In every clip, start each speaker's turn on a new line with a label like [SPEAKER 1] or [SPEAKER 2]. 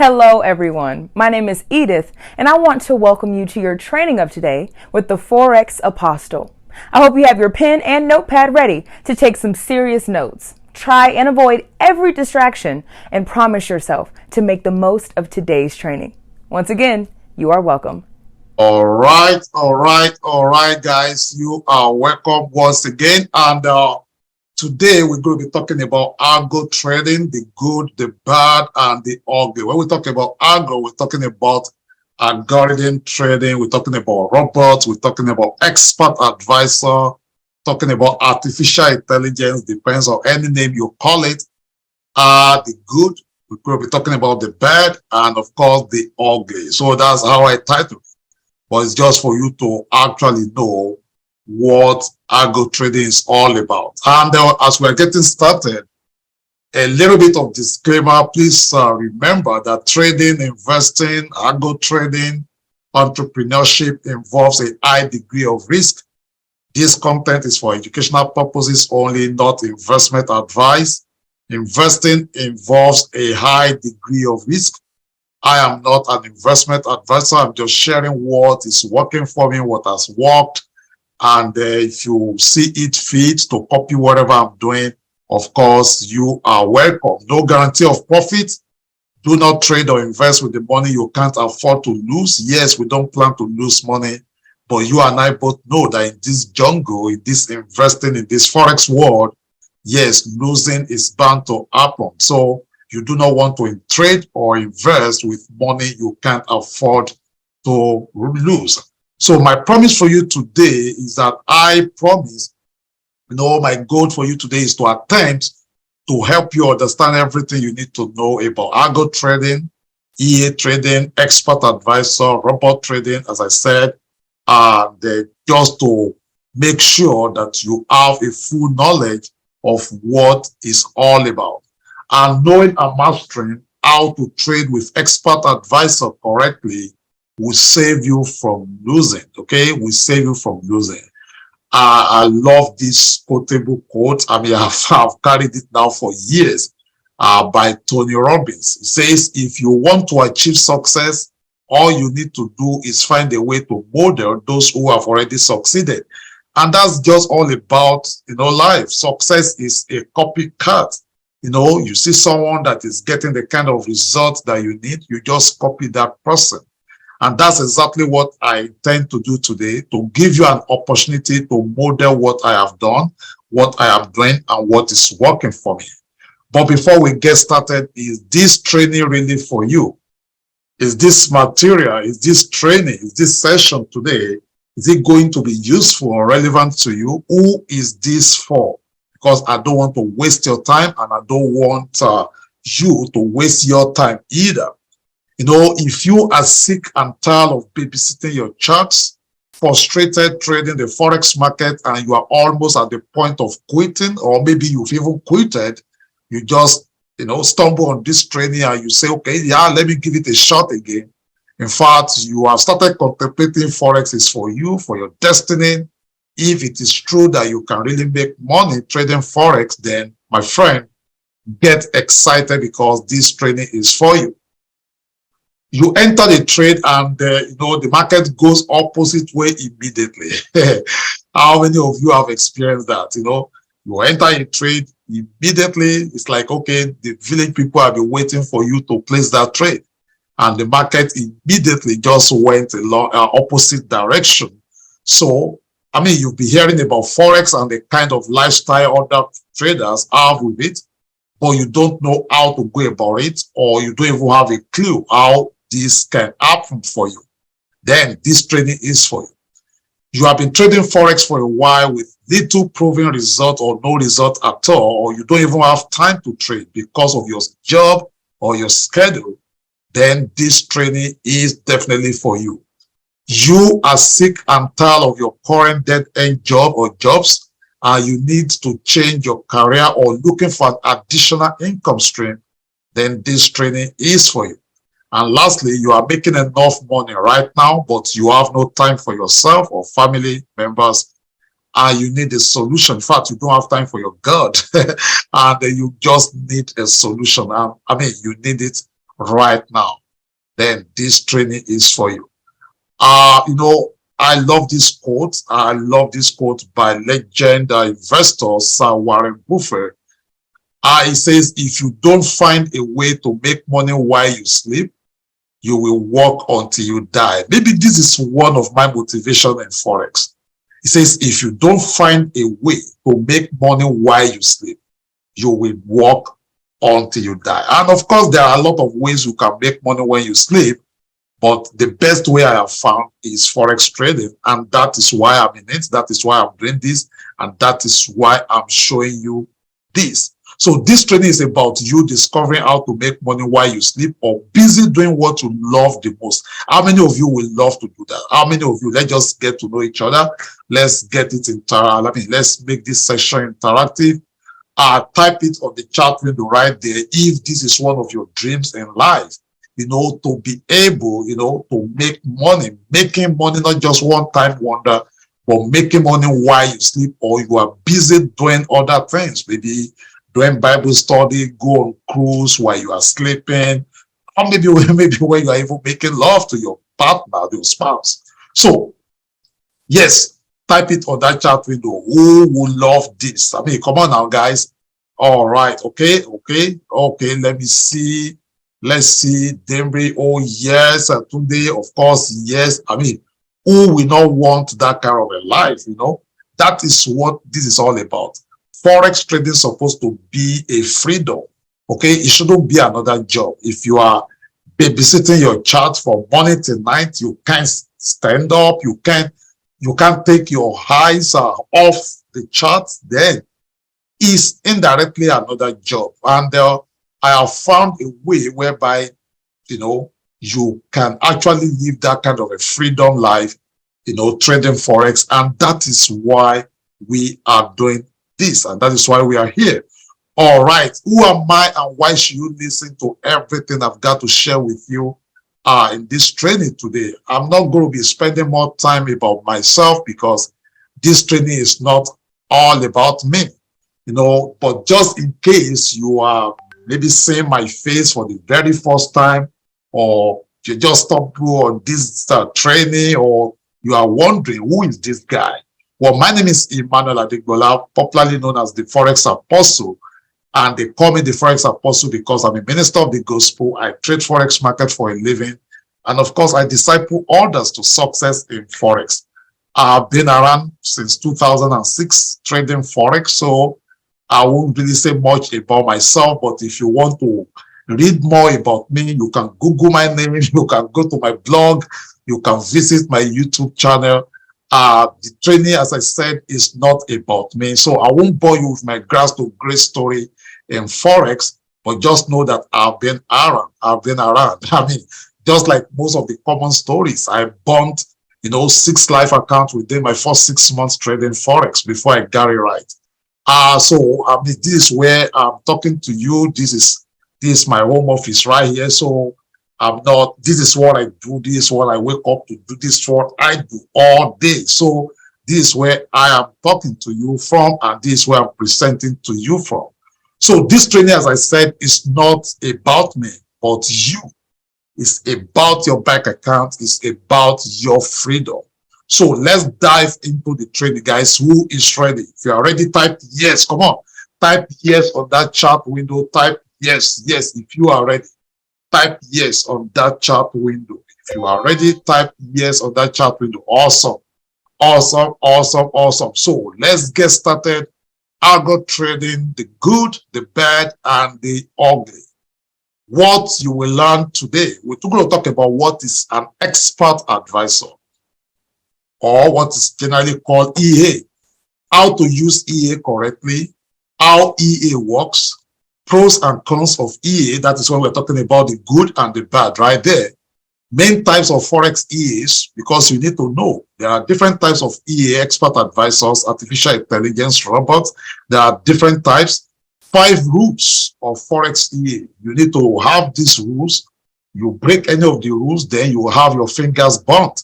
[SPEAKER 1] Hello everyone, my name is Edith and I want to welcome you to your training of today with the Forex Apostle. I hope you have your pen and notepad ready to take some serious notes. Try and avoid every distraction and promise yourself to make the most of today's training. Once again, you are welcome.
[SPEAKER 2] All right, guys. You are welcome once again. And today we're going to be talking about algo trading, the good, the bad, and the ugly. When we talk about algo, we're talking about algorithm trading. We're talking about robots. We're talking about expert advisor. Talking about artificial intelligence, depends on any name you call it. The good, we're going to be talking about the bad, and of course the ugly. So that's how I titled it. But it's just for you to actually know what algo trading is all about. And as we're getting started, a little bit of disclaimer. Please remember that trading, investing, algo trading, entrepreneurship involves a high degree of risk. This content is for educational purposes only, not investment advice. Investing involves a high degree of risk. I am not an investment advisor. I'm just sharing what is working for me, what has worked. And if you see it fit to copy whatever I'm doing, of course, you are welcome. No guarantee of profit. Do not trade or invest with the money you can't afford to lose. Yes, we don't plan to lose money, but you and I both know that in this jungle, in this investing, in this Forex world, yes, losing is bound to happen. So you do not want to trade or invest with money you can't afford to lose. So my promise for you today is that I promise, my goal for you today is to attempt to help you understand everything you need to know about algo trading, EA trading, expert advisor, robot trading, as I said, and just to make sure that you have a full knowledge of what it's all about. And knowing and mastering how to trade with expert advisor correctly will save you from losing, okay? Will save you from losing. I love this quotable quote. I mean, I've carried it now for years by Tony Robbins. It says, if you want to achieve success, all you need to do is find a way to model those who have already succeeded. And that's just all about, life. Success is a copycat. You see someone that is getting the kind of results that you need, you just copy that person. And that's exactly what I intend to do today, to give you an opportunity to model what I have done, what I am doing, and what is working for me. But before we get started, is this training really for you? Is this material, is this training, is this session today, is it going to be useful or relevant to you? Who is this for? Because I don't want to waste your time, and I don't want you to waste your time either. If you are sick and tired of babysitting your charts, frustrated trading the Forex market, and you are almost at the point of quitting, or maybe you've even quitted, you just, stumble on this training and you say, okay, yeah, let me give it a shot again. In fact, you have started contemplating Forex is for you, for your destiny. If it is true that you can really make money trading Forex, then, my friend, get excited because this training is for you. You enter the trade and, the market goes opposite way immediately. How many of you have experienced that? You enter a trade immediately. It's like, okay, the village people have been waiting for you to place that trade. And the market immediately just went along opposite direction. So, you'll be hearing about Forex and the kind of lifestyle other traders have with it, but you don't know how to go about it, or you don't even have a clue how this can happen for you. Then this training is for you. You have been trading Forex for a while with little proven result or no result at all, or you don't even have time to trade because of your job or your schedule, then this training is definitely for you. You are sick and tired of your current dead-end job or jobs, and you need to change your career or looking for an additional income stream, then this training is for you. And lastly, you are making enough money right now, but you have no time for yourself or family members, and you need a solution. In fact, you don't have time for your God, and you just need a solution. You need it right now, then this training is for you. I love this quote. I love this quote by legend investor Sir Warren Buffett. He says, if you don't find a way to make money while you sleep, you will work until you die. Maybe this is one of my motivation in Forex. He says, if you don't find a way to make money while you sleep, you will work until you die. And of course, there are a lot of ways you can make money when you sleep, but the best way I have found is Forex trading. And that is why I'm in it. That is why I'm doing this. And that is why I'm showing you this. So this training is about you discovering how to make money while you sleep or busy doing what you love the most. How many of you will love to do that? How many of you, let's just get to know each other. Let's get it let's make this session interactive. Type it on the chat window right there if this is one of your dreams in life, to be able, to make money, making money, not just one time wonder, but making money while you sleep or you are busy doing other things, maybe doing Bible study, go on cruise while you are sleeping, or maybe when you are even making love to your partner, your spouse. So, yes, type it on that chat window. Who would love this? Come on now, guys. All right, okay. Let me see. Let's see. Denver, oh yes. And Tunde, of course, yes. Who will not want that kind of a life? That is what this is all about. Forex trading is supposed to be a freedom. Okay, it shouldn't be another job. If you are babysitting your chart from morning till night, you can't stand up. You can't take your eyes off the chart. Then it's indirectly another job. And I have found a way whereby you can actually live that kind of a freedom life, trading Forex. And that is why we are doing this, and that is why we are here. All right, who am I and why should you listen to everything I've got to share with you in this training today? I'm not going to be spending more time about myself because this training is not all about me, but just in case you are maybe seeing my face for the very first time, or you just stumble on this training, or you are wondering, who is this guy? Well, my name is Emmanuel Adigbola, popularly known as the Forex Apostle. And they call me the Forex Apostle because I'm a minister of the gospel. I trade Forex market for a living. And of course, I disciple others to success in Forex. I've been around since 2006 trading Forex. So I won't really say much about myself. But if you want to read more about me, you can Google my name. You can go to my blog. You can visit my YouTube channel. The training, as I said, is not about me. So I won't bore you with my grass to grace story in Forex, but just know that I've been around. Just like most of the common stories, I bumped, 6 life accounts within my first 6 months trading Forex before I got it right. This is where I'm talking to you. This is my home office right here. So this is what I do, this is what I wake up to do, this is what I do all day. So this is where I am talking to you from, and this is where I'm presenting to you from. So this training, as I said, is not about me, but you. It's about your bank account. It's about your freedom. So let's dive into the training, guys. Who is ready? If you are ready, type yes. Come on. Type yes on that chat window. Type yes. Yes, if you are ready. Type yes on that chat window. If you are ready, type yes on that chat window. Awesome. So let's get started. Algo trading, the good, the bad, and the ugly. What you will learn today, we're going to talk about what is an expert advisor, or what is generally called EA. How to use EA correctly, how EA works, pros and cons of EA. That is when we're talking about the good and the bad right there. Main types of Forex EAs, because you need to know there are different types of EA, expert advisors, artificial intelligence, robots. There are different types. 5 rules of Forex EA. You need to have these rules. You break any of the rules, then you will have your fingers burnt.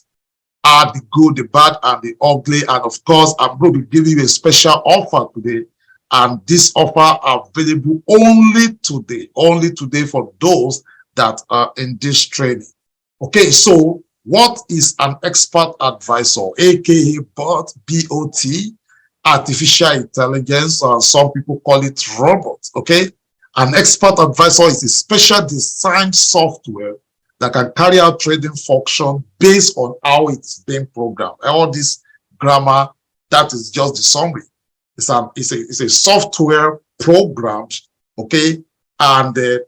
[SPEAKER 2] The good, the bad, and the ugly. And of course, I'm going to be giving you a special offer today. And this offer available only today for those that are in this training. Okay, so what is an expert advisor, aka bot, B-O-T, artificial intelligence, some people call it robots, okay? An expert advisor is a special designed software that can carry out trading function based on how it's being programmed. All this grammar, that is just the summary. It's a software programmed, okay, and it's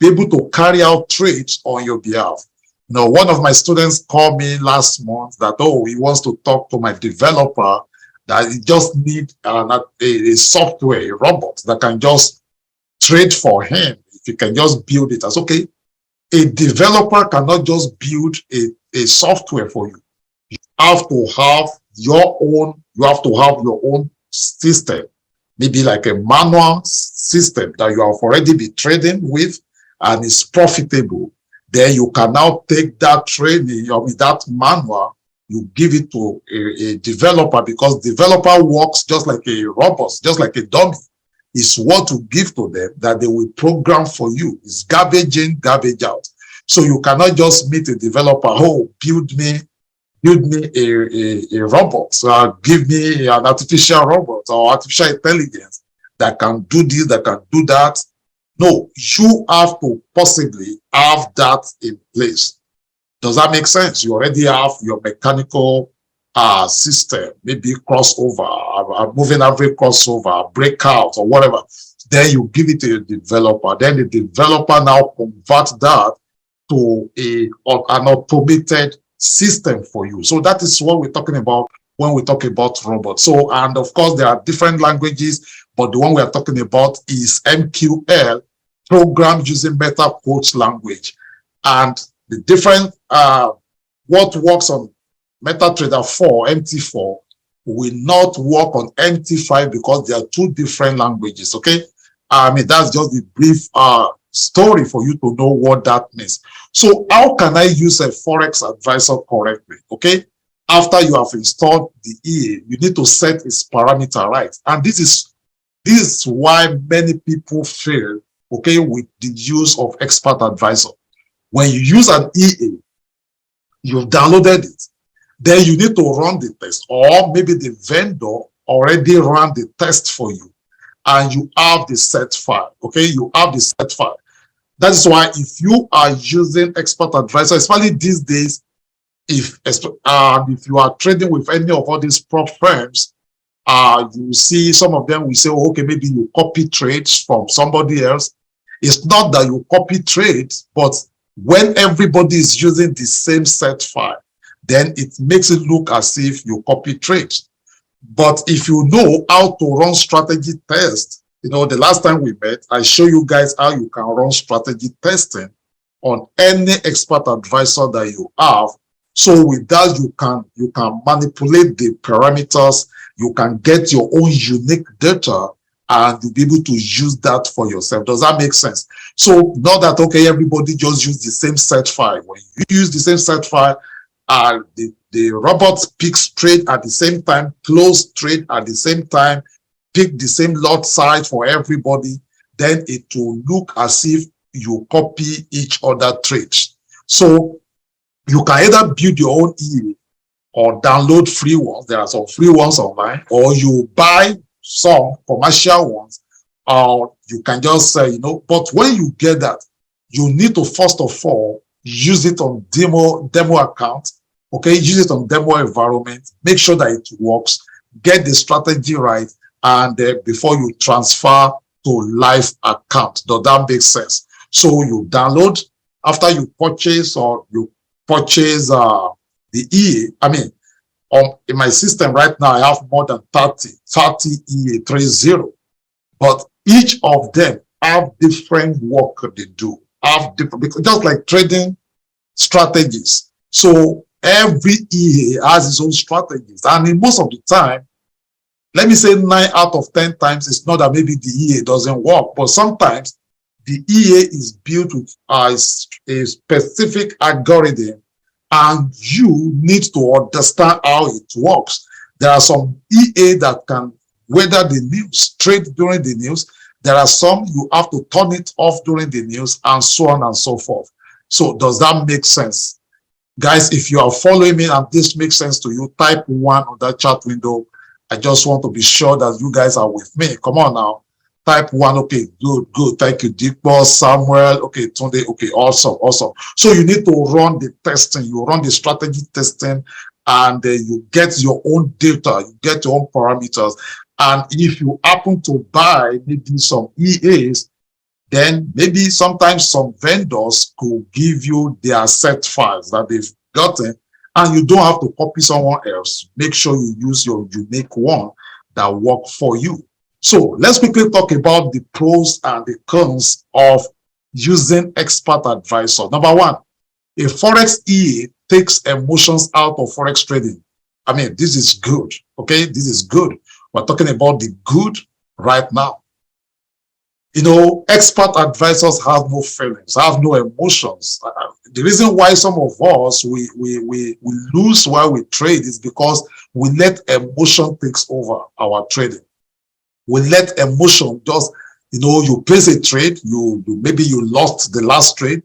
[SPEAKER 2] able to carry out trades on your behalf. Now, one of my students called me last month that, oh, he wants to talk to my developer, that he just need a software, a robot that can just trade for him. If you can just build it, as okay. A developer cannot just build a software for you. You have to have your own system, maybe like a manual system that you have already been trading with and is profitable. Then you can now take that training or with that manual, you give it to a developer, because developer works just like a robot, just like a dummy. It's what you give to them that they will program for you. It's garbage in, garbage out. So you cannot just meet a developer, oh, build me a robot, give me an artificial robot or artificial intelligence that can do this, that can do that. No, you have to possibly have that in place. Does that make sense? You already have your mechanical system, maybe crossover, moving average crossover, breakout, or whatever. Then you give it to a developer. Then the developer now converts that to an automated system for you. So that is what we're talking about when we talk about robots. So, and of course, there are different languages, but the one we are talking about is MQL, programmed using meta quotes language. And the different, what works on MetaTrader 4, MT4, will not work on MT5 because they are two different languages, okay? I mean, that's just the brief story for you to know what that means. So how can I use a Forex advisor correctly, okay? After you have installed the EA, you need to set its parameter right. And this is why many people fail, okay, with the use of expert advisor. When you use an EA, you've downloaded it, then you need to run the test, or maybe the vendor already ran the test for you, and you have the set file, okay? You have the set file. That is why if you are using expert advisor, especially these days, if you are trading with any of all these prop firms, you see some of them will say, oh, okay, maybe you copy trades from somebody else. It's not that you copy trades, but when everybody is using the same set file, then it makes it look as if you copy trades. But if you know how to run strategy tests, you know, the last time we met, I show you guys how you can run strategy testing on any expert advisor that you have. So with that, you can manipulate the parameters, you can get your own unique data, and you'll be able to use that for yourself. Does that make sense? So not that, okay, everybody just use the same set file. When you use the same set file, the robot picks trade at the same time, close trade at the same time, pick the same lot size for everybody, then it will look as if you copy each other trades. So you can either build your own EA or download free ones. There are some free ones online, or you buy some commercial ones, or you can just say, you know, but when you get that, you need to first of all use it on demo account, okay? Use it on demo environment, make sure that it works, get the strategy right, and before you transfer to live account. Does that make sense? So you download, after you purchase, or you purchase the EA. I mean, in my system right now, I have more than 30 EA 30, but each of them have different work they do, have different, because just like trading strategies. So every EA has its own strategies, and in most of the time, let me say 9 out of 10 times, it's not that maybe the EA doesn't work, but sometimes the EA is built with a specific algorithm, and you need to understand how it works. There are some EA that can weather the news, trade during the news. There are some you have to turn it off during the news, and so on and so forth. So does that make sense? Guys, if you are following me and this makes sense to you, type 1 on that chat window. I just want to be sure that you guys are with me. Come on now. Type 1. Okay, good. Thank you, Deepo, Samuel. Okay, Tunde. Okay, awesome. So you need to run the testing. You run the strategy testing, and you get your own data. You get your own parameters. And if you happen to buy maybe some EAs, then maybe sometimes some vendors could give you their set files that they've gotten, and you don't have to copy someone else. Make sure you use your unique one that work for you. So let's quickly talk about the pros and the cons of using expert advisor. Number 1, a Forex EA takes emotions out of Forex trading. I mean, this is good. Okay, this is good. We're talking about the good right now. You know, expert advisors have no feelings, have no emotions. The reason why some of us, we lose while we trade is because we let emotion takes over our trading. We let emotion just, you know, you place a trade, maybe you lost the last trade,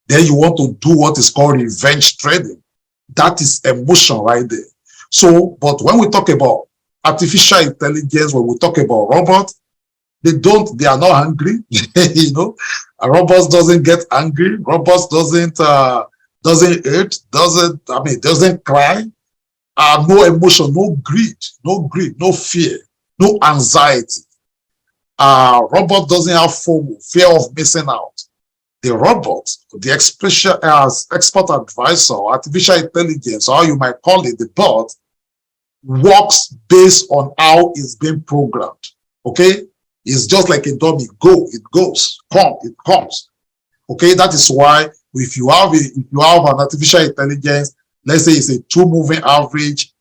[SPEAKER 2] then you want to do what is called revenge trading. That is emotion right there. So, but when we talk about artificial intelligence, when we talk about robots, they are not angry. You know, a robot doesn't get angry. Robots doesn't hurt, doesn't cry. No emotion, no greed, no fear, no anxiety. Robot doesn't have FOMO, fear of missing out. The robot, the expert advisor, artificial intelligence, or how you might call it, the bot, works based on how it's being programmed. Okay? It's just like a dummy. Go, it goes. Come, it comes. Okay, that is why if you have an artificial intelligence, let's say it's a 2 moving average,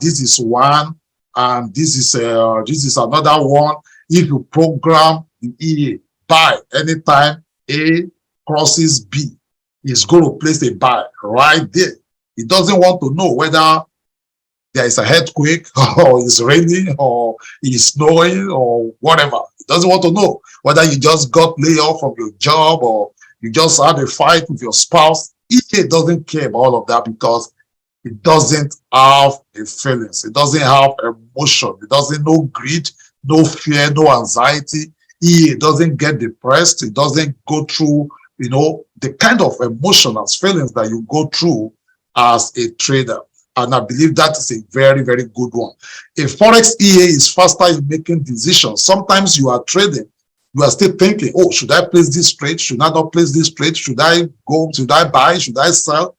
[SPEAKER 2] this is 1, and this is another one. If you program the EA buy anytime A crosses B, it's going to place a buy right there. It doesn't want to know whether there is a earthquake, or it's raining, or it's snowing, or whatever. It doesn't want to know whether you just got laid off from your job, or you just had a fight with your spouse. It doesn't care about all of that because it doesn't have a feelings. It doesn't have emotion. It doesn't know greed, no fear, no anxiety. It doesn't get depressed. It doesn't go through, you know, the kind of emotional feelings that you go through as a trader. And I believe that is a very, very good one. A Forex EA is faster in making decisions. Sometimes you are trading, you are still thinking, oh, should I place this trade? Should I not place this trade? Should I go? Should I buy? Should I sell?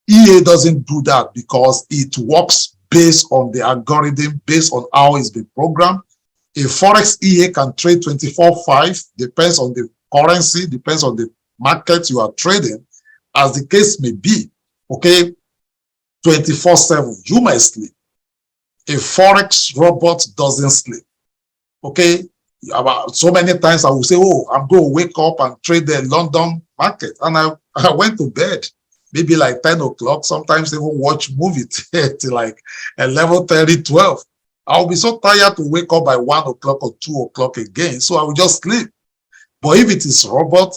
[SPEAKER 2] EA doesn't do that because it works based on the algorithm, based on how it's been programmed. A Forex EA can trade 24/5, depends on the currency, depends on the market you are trading, as the case may be. Okay, 24/7, you might sleep. A Forex robot doesn't sleep. Okay, so many times I will say, oh, I'm going to wake up and trade the London market, and I went to bed maybe like 10 o'clock, sometimes even watch movie till like 11:30, 12. I'll be so tired to wake up by 1 o'clock or 2 o'clock again, so I will just sleep. But if it is robot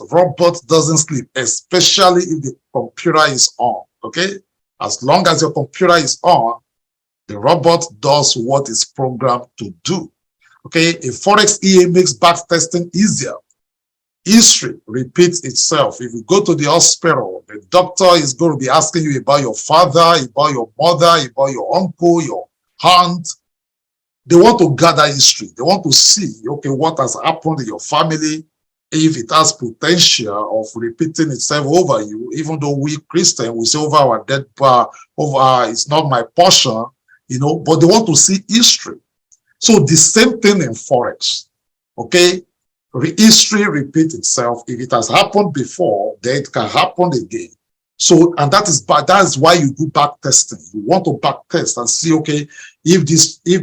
[SPEAKER 2] doesn't sleep, especially if the computer is on. Okay, as long as your computer is on, the robot does what it's programmed to do. Okay, a Forex EA makes back testing easier. History repeats itself. If you go to the hospital, the doctor is going to be asking you about your father, about your mother, about your uncle, your aunt. They want to gather history. They want to see, okay, what has happened in your family, if it has potential of repeating itself over you, even though we Christians, we say over our dead, it's not my portion, you know, but they want to see history. So the same thing in Forex, okay? History repeats itself. If it has happened before, then it can happen again. So, and that is why you do back testing. You want to back test and see, okay, if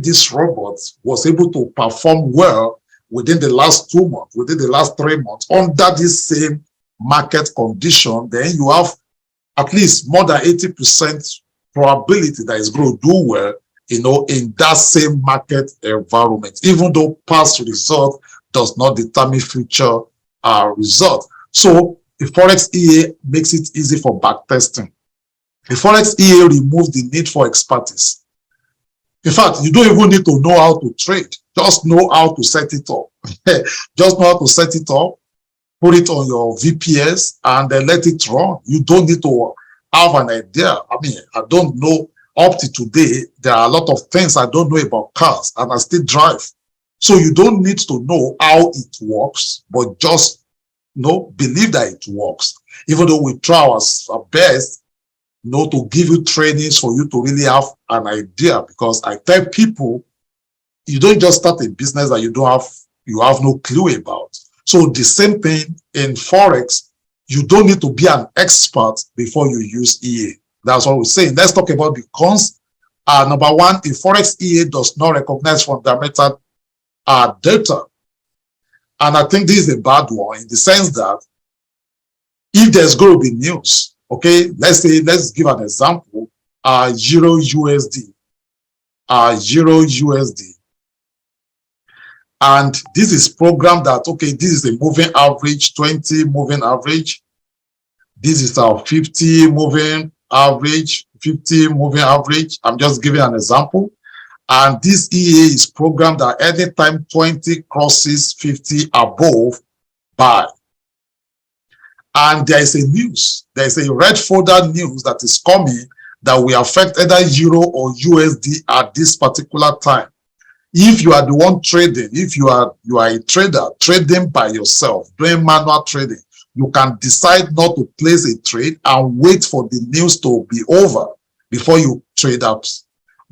[SPEAKER 2] this robot was able to perform well within the last 2 months, within the last 3 months, under this same market condition, then you have at least more than 80% probability that it's going to do well, you know, in that same market environment, even though past results does not determine future result. So the Forex EA makes it easy for backtesting. The Forex EA removes the need for expertise. In fact, you don't even need to know how to trade. Just know how to set it up. Just know how to set it up, put it on your VPS, and then let it run. You don't need to have an idea. I mean, I don't know. Up to today, there are a lot of things I don't know about cars, and I still drive. So you don't need to know how it works, but just believe that it works. Even though we try our best, to give you trainings for you to really have an idea. Because I tell people, you don't just start a business that you have no clue about. So the same thing in Forex, you don't need to be an expert before you use EA. That's what we're saying. Let's talk about the cons. Number one, the Forex EA does not recognize fundamental data. And I think this is a bad one in the sense that if there's going to be news, okay, let's give an example, Euro USD, and this is programmed that, okay, this is a moving average, 20 moving average, this is our 50 moving average, 50 moving average. I'm just giving an example. And this EA is programmed that anytime 20 crosses 50 above, buy. And there is a news, there is a red folder news that is coming that will affect either Euro or USD at this particular time. If you are the one trading, if you are a trader trading by yourself, doing manual trading, you can decide not to place a trade and wait for the news to be over before you trade out.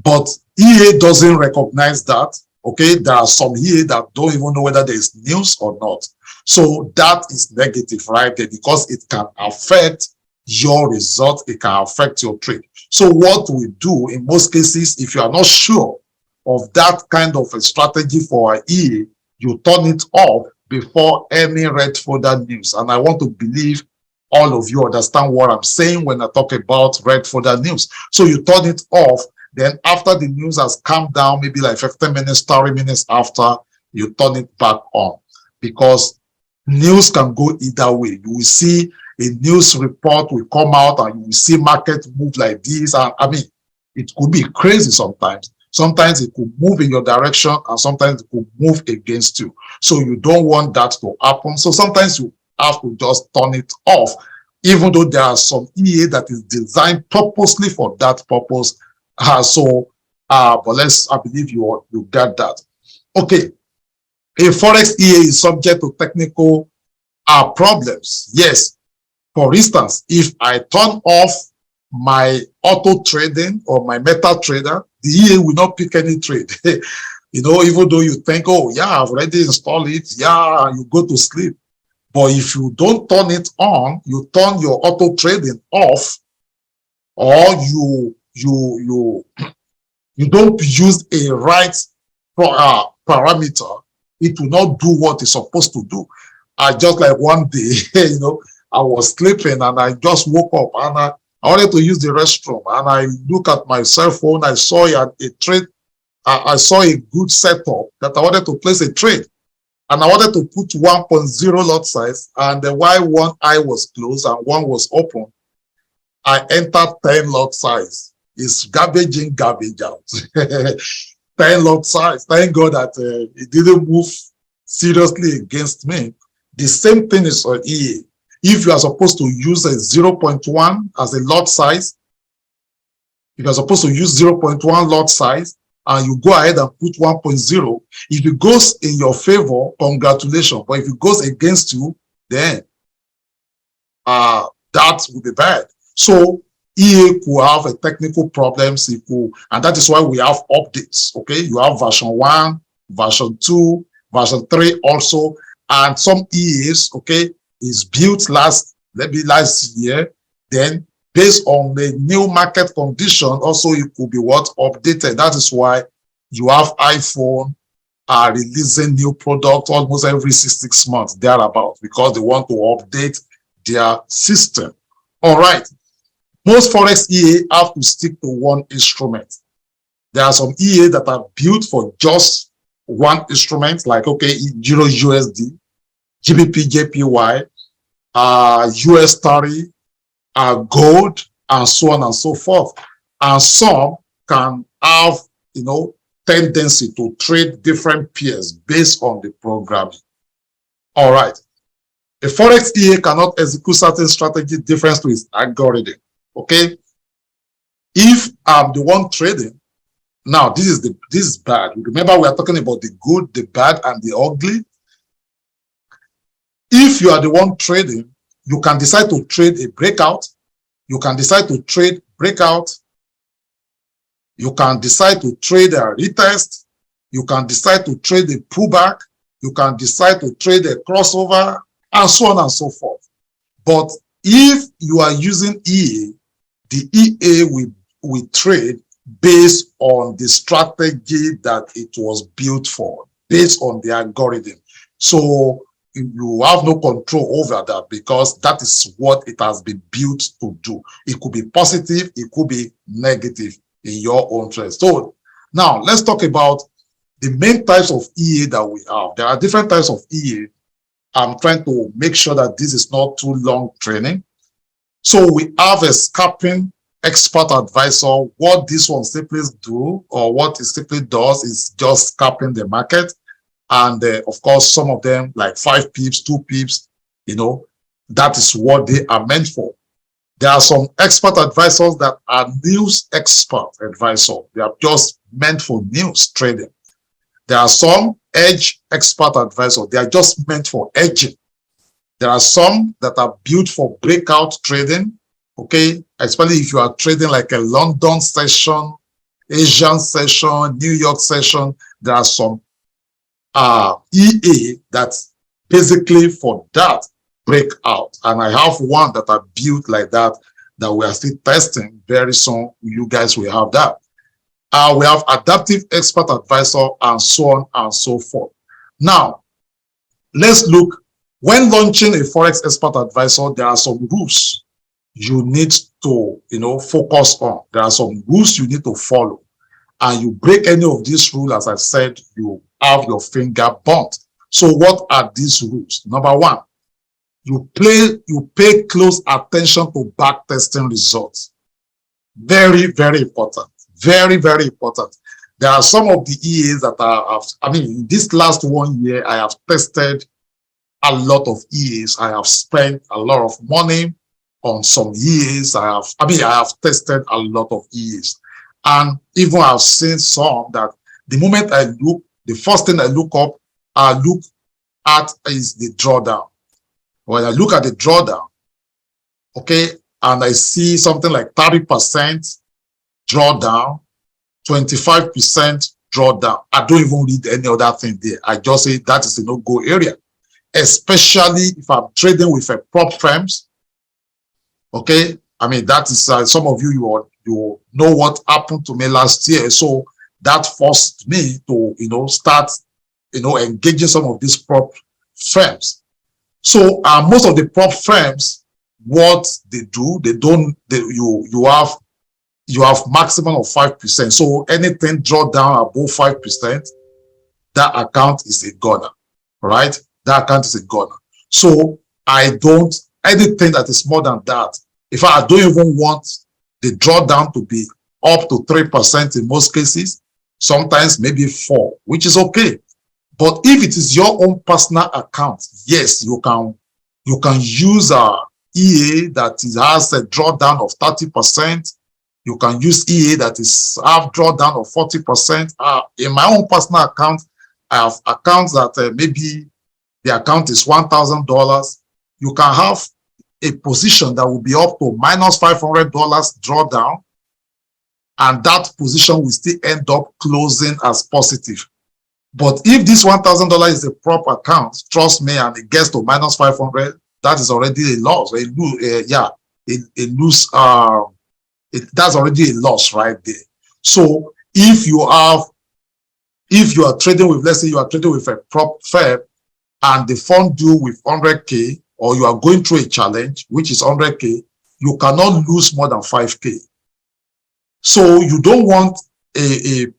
[SPEAKER 2] But EA doesn't recognize that. Okay, there are some EA that don't even know whether there is news or not. So that is negative right there, because it can affect your result, it can affect your trade. So what we do in most cases, if you are not sure of that kind of a strategy for an EA, you turn it off before any red folder news. And I want to believe all of you understand what I'm saying when I talk about red folder news. So you turn it off, then after the news has calmed down, maybe like 15 minutes, 30 minutes after, you turn it back on. Because news can go either way. You will see a news report will come out and you will see market move like this. And I mean, it could be crazy sometimes. Sometimes it could move in your direction and sometimes it could move against you. So you don't want that to happen. So sometimes you have to just turn it off, even though there are some EA that is designed purposely for that purpose. But I believe you get that. Okay. A Forex EA is subject to technical problems. Yes. For instance, if I turn off my auto trading or my meta trader, the EA will not pick any trade. Even though you think, oh yeah, I've already installed it, yeah, you go to sleep. But if you don't turn it on, you turn your auto trading off, or you don't use a right parameter, it will not do what it's supposed to do. Just like one day, I was sleeping and I just woke up and I wanted to use the restroom, and I look at my cell phone. I saw a trade. I saw a good setup that I wanted to place a trade, and I wanted to put 1.0 lot size. And while one eye was closed and one was open, I entered 10 lot size. It's garbage in, garbage out. 10 lot size. Thank God that it didn't move seriously against me. The same thing is on EA. If you are supposed to use a 0.1 as a lot size, if you're supposed to use 0.1 lot size and you go ahead and put 1.0, if it goes in your favor, congratulations. But if it goes against you, then that will be bad. So EA could have a technical problems, and that is why we have updates. Okay, you have version 1, version 2, version 3 also, and some EAs, okay, is built last year. Then based on the new market condition, also it could be updated. That is why you have iPhone are releasing new product almost every 6 months thereabout, because they want to update their system. All right. Most Forex EA have to stick to one instrument. There are some EA that are built for just one instrument like, okay, Euro USD, GBP JPY, US 30, gold, and so on and so forth. And some can have, tendency to trade different pairs based on the programming. All right. A Forex EA cannot execute certain strategy different to its algorithm. Okay. If I'm the one trading, now this is bad. Remember, we are talking about the good, the bad, and the ugly. If you are the one trading, you can decide to trade a breakout. You can decide to trade breakout. You can decide to trade a retest. You can decide to trade a pullback. You can decide to trade a crossover, and so on and so forth. But if you are using EA, the EA will trade based on the strategy that it was built for, based on the algorithm. So you have no control over that because that is what it has been built to do. It could be positive, it could be negative in your own trade. So now let's talk about the main types of EA that we have. There are different types of EA. I'm trying to make sure that this is not too long training. So we have a scalping expert advisor. What this one simply do, or what it simply does, is just scalping the market. And of course, some of them like 5 pips, 2 pips, that is what they are meant for. There are some expert advisors that are news expert advisor. They are just meant for news trading. There are some edge expert advisor. They are just meant for edging. There are some that are built for breakout trading. Okay, especially if you are trading like a London session, Asian session, New York session. There are some EA that's basically for that breakout, and I have one that are built like that we are still testing. Very soon you guys will have that. We have adaptive expert advisor, and so on and so forth. Now let's look, when launching a Forex expert advisor, there are some rules you need to focus on. There are some rules you need to follow, and you break any of these rules, as I said, you have your finger burnt. So what are these rules? Number one, you pay close attention to backtesting results. Very, very important. Very, very important. There are some of the EAs that in this last 1 year, I have tested a lot of EAs. I have spent a lot of money on some EAs. I have tested a lot of EAs. And even I've seen some that the moment the first thing I look at is the drawdown. When I look at the drawdown, okay, and I see something like 30% drawdown, 25% drawdown, I don't even read any other thing there. I just say that is a no-go area, especially if I'm trading with a prop firms. Okay, that is some of you know what happened to me last year. So that forced me to start engaging some of these prop firms. So most of the prop firms, what they do, you have maximum of 5%. So anything draw down above 5%, that account is a goner, right? That account is a goner. So anything that is more than that, if I don't even want the drawdown to be up to 3% in most cases, sometimes maybe 4%, which is okay. But if it is your own personal account, yes, you can use a EA that has a drawdown of 30%. You can use EA that is half drawdown of 40%. In my own personal account, I have accounts that maybe the account is $1,000. You can have a position that will be up to minus $500 drawdown, and that position will still end up closing as positive. But if this $1,000 is a prop account, trust me, and it gets to minus 500, that is already a loss. That's already a loss right there. So if you are trading with, let's say you are trading with a prop firm and the fund due with 100K, or you are going through a challenge which is 100K, you cannot lose more than 5K. So you don't want an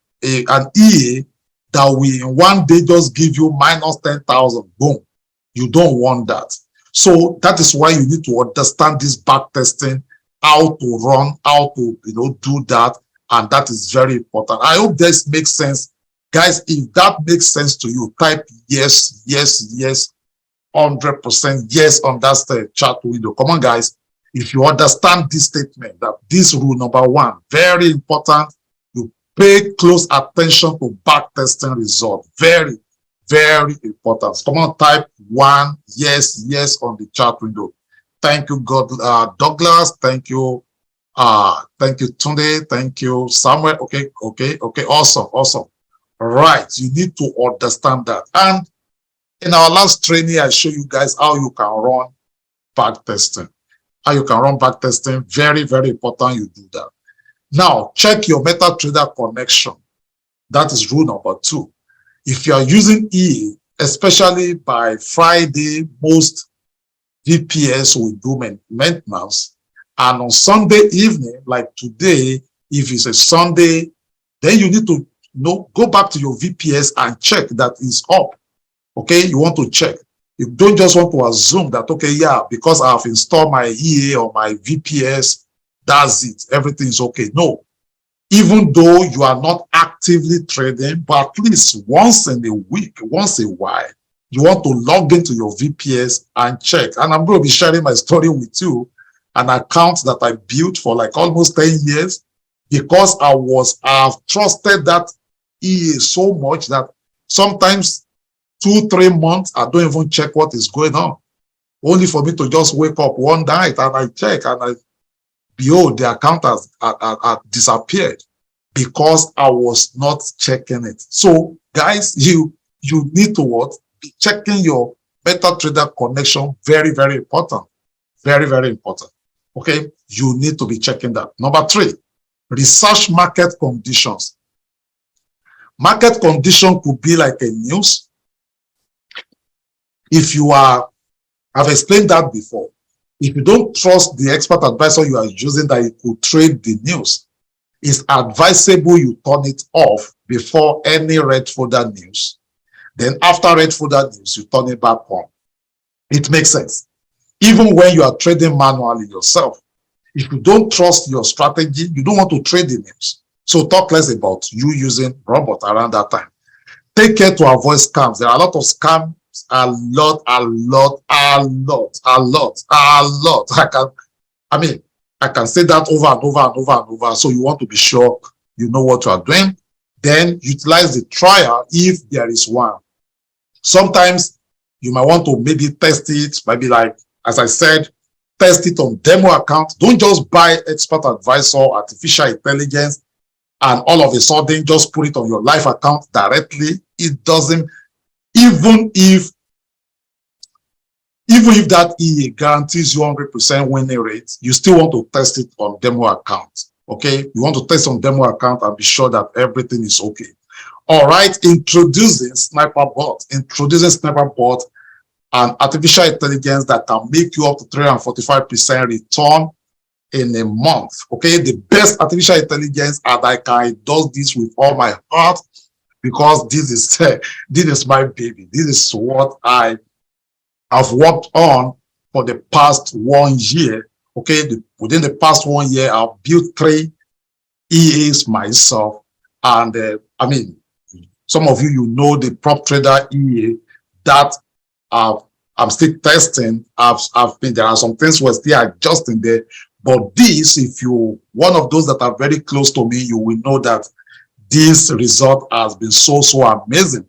[SPEAKER 2] EA that will in one day just give you minus 10,000. Boom. You don't want that. So that is why you need to understand this back testing, how to run, how to do that, and that is very important. I hope this makes sense. Guys, if that makes sense to you, type yes, yes, yes, 100% yes on that chat window. Come on, guys. If you understand this statement, that this rule number one, very important, you pay close attention to back testing result. Very, very important. Come on, type one, yes, yes on the chat window. Thank you, Douglas. Thank you. Thank you, Tunde. Thank you, Samuel. Okay. Awesome. Right. You need to understand that. And in our last training, I show you guys how you can run back testing. Very, very important you do that. Now, check your MetaTrader connection. That is rule number 2. If you are using EA, especially by Friday, most VPS will do maintenance. And on Sunday evening, like today, if it's a Sunday, then you need to go back to your VPS and check that it's up. Okay, you want to check. You don't just want to assume that, okay, yeah, because I have installed my EA or my VPS, that's it, everything is okay. No, even though you are not actively trading, but at least once in a week, once a while, you want to log into your VPS and check. And I'm going to be sharing my story with you, an account that I built for like almost 10 years, because I've trusted that EA so much that sometimes 2-3 months, I don't even check what is going on. Only for me to just wake up one night and I check and behold, the account has disappeared because I was not checking it. So guys, you need to be checking your MetaTrader connection. Very, very important. Very, very important. Okay, you need to be checking that. Number 3, research market conditions. Market condition could be like a news. If you I've explained that before. If you don't trust the expert advisor you are using that it could trade the news, it's advisable you turn it off before any red folder news. Then after red folder news, you turn it back on. It makes sense. Even when you are trading manually yourself, if you don't trust your strategy, you don't want to trade the news. So talk less about you using robot around that time. Take care to avoid scams. There are a lot of scams. A lot. I can say that over and over. So you want to be sure you know what you are doing. Then utilize the trial if there is one. Sometimes you might want to maybe test it, maybe like, as I said, test it on demo account. Don't just buy expert advisor, artificial intelligence, and all of a sudden just put it on your live account directly. It doesn't. Even if that EA guarantees you 100% winning rate, you still want to test it on demo account. Okay, you want to test on demo account and be sure that everything is okay. All right, introducing Sniper Bot. An artificial intelligence that can make you up to 345% return in a month. Okay, the best artificial intelligence, and I can do this with all my heart, because this is my baby. This is what I have worked on for the past 1 year. Okay, within the past 1 year, I've built 3 EAs myself. And some of you know the prop trader EA that I'm still testing. There are some things we're still adjusting there. But this, if you one of those that are very close to me, you will know that this result has been so amazing.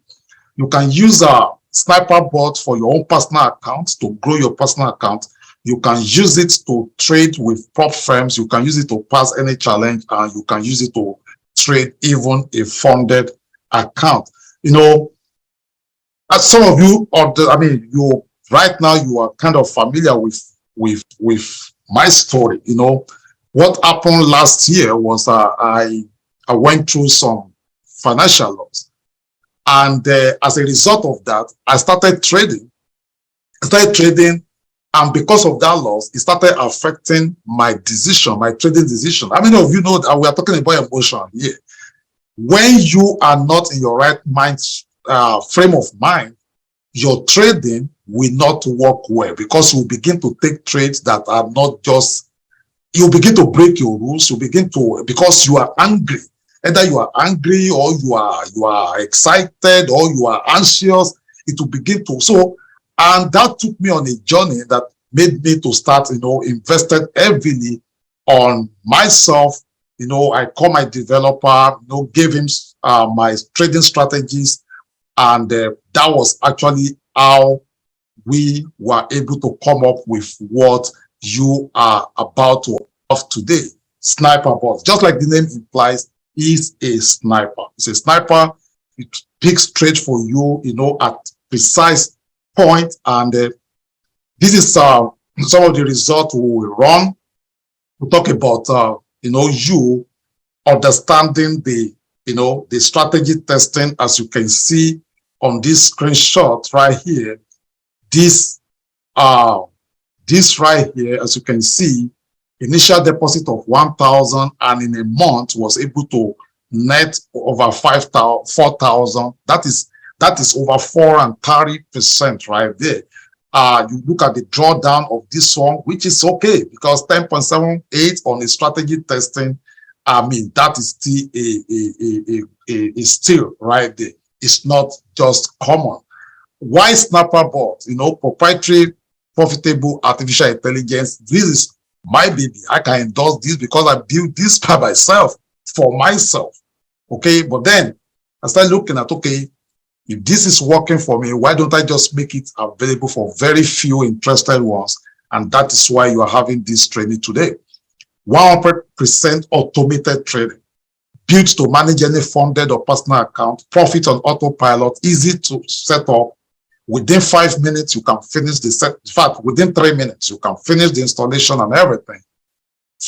[SPEAKER 2] You can use a Sniper Bot for your own personal account to grow your personal account. You can use it to trade with prop firms. You can use it to pass any challenge, and you can use it to trade even a funded account. As some of you, right now you are kind of familiar with my story. What happened last year was I went through some financial loss. And as a result of that, I started trading. And because of that loss, it started affecting my trading decision. How many of you know that we are talking about emotion here? When you are not in your right mind, frame of mind, your trading will not work well, because you begin to take trades that are not just, you begin to break your rules. You begin to, because you are angry. Either you are angry, or you are excited, or you are anxious. It will begin to, so, and that took me on a journey that made me to start, invested heavily on myself. I call my developer, gave him my trading strategies, and that was actually how we were able to come up with what you are about to have today. Sniper bot, just like the name implies, is a sniper. It's a sniper. It picks straight for you, at precise point. And this is some of the results we will run. We'll talk about, you understanding the strategy testing. As you can see on this screenshot right here, this right here, as you can see, initial deposit of 1,000, and in a month was able to net over 4,000. That is over 430% right there. You look at the drawdown of this one, which is okay, because 10.78 on the strategy testing, I mean, that is still still right there. It's not just common. Why Snapper bot? Proprietary, profitable artificial intelligence. This is my baby. I can endorse this because I built this by myself, for myself. Okay, but then I started looking at, okay, if this is working for me, why don't I just make it available for very few interested ones? And that is why you are having this training today. 100% automated trading, built to manage any funded or personal account, profit on autopilot, easy to set up. Within 5 minutes, you can finish the set. In fact, within 3 minutes, you can finish the installation and everything.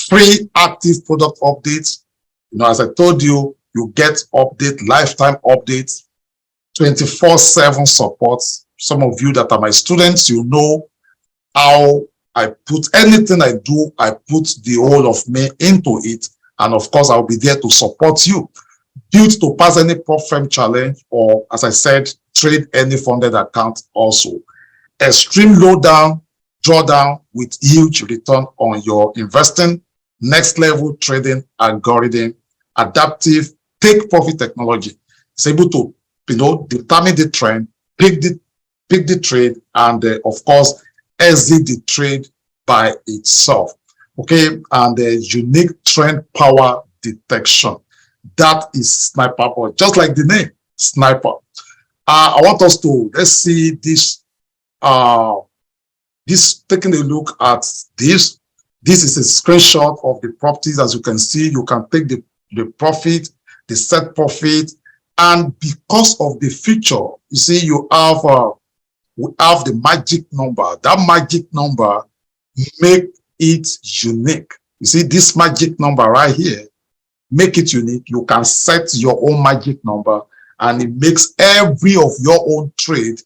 [SPEAKER 2] Free active product updates. As I told you, you get update, lifetime updates, 24/7 support. Some of you that are my students, you know how I put anything I do, I put the whole of me into it. And of course, I'll be there to support you. Built to pass any prop firm challenge, or, as I said, trade any funded account also. Extreme low down, drawdown with huge return on your investing. Next level trading algorithm, adaptive take profit technology. It's able to, determine the trend, pick the trade, and of course, exit the trade by itself. Okay, and the unique trend power detection. That is Sniper bot, just like the name, Sniper. I want us to, let's see this, taking a look at this. This is a screenshot of the properties. As you can see, you can take the profit, the set profit, and because of the feature, you see, we have the magic number. That magic number make it unique. You see this magic number right here, make it unique. You can set your own magic number, and it makes every of your own trade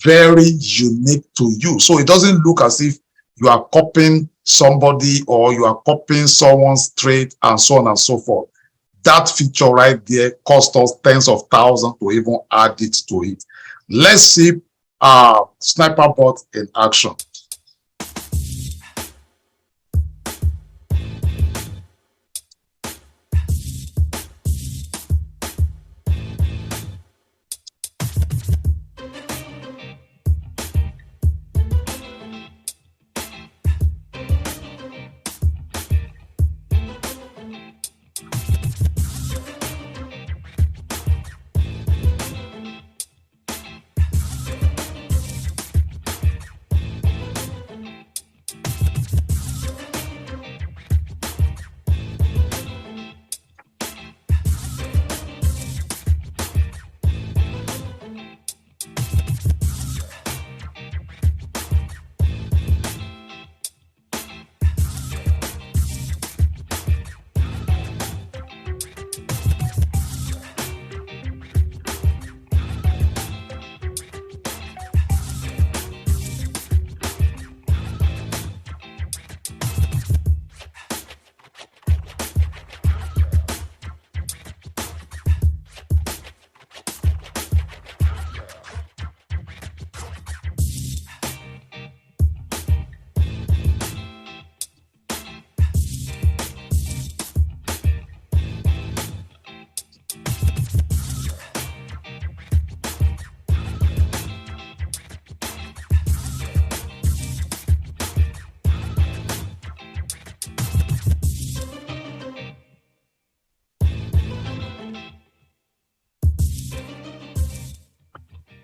[SPEAKER 2] very unique to you. So it doesn't look as if you are copying somebody or you are copying someone's trade and so on and so forth. That feature right there cost us tens of thousands to even add it to it. Let's see Sniper bot in action.